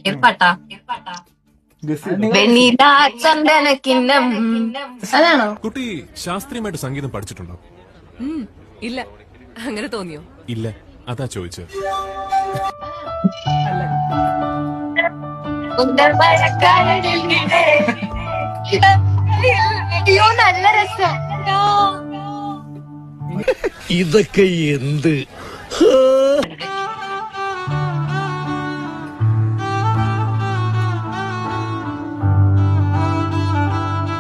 ഏർപ്പാട്ടാ വെണ്ണില ചന്ദനക്കിണ്ണം അതാണോ? കുട്ടി ശാസ്ത്രീയമായിട്ട് സംഗീതം പഠിച്ചിട്ടുണ്ടോ? ഇല്ല, അങ്ങനെ തോന്നിയോ? ഇല്ല, അതാ ചോദിച്ചത്. നല്ല രസം. ഇതൊക്കെ എന്ത്?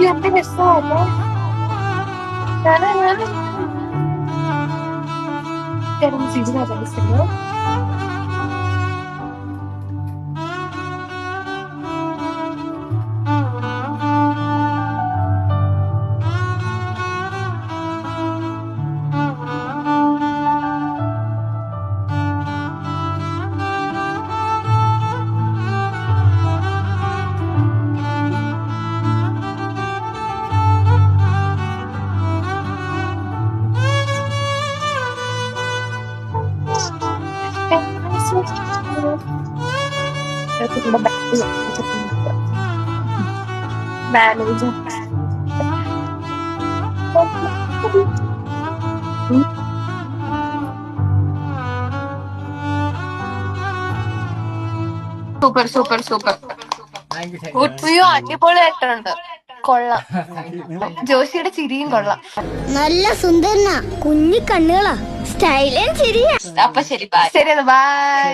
നല്ല രസമല്ലേ? Manager super super super. ഉത്സയോ അടിപൊളിയായിട്ടുണ്ട്. കൊള്ളാം. ജോഷിയുടെ ചിരിയും കൊള്ളാം. നല്ല സുന്ദരനാ, കുഞ്ഞി കണ്ണുകളാ, സ്റ്റൈലും ചിരിയാ. അപ്പൊ ശരി, ബൈ. ശരി, ബൈ.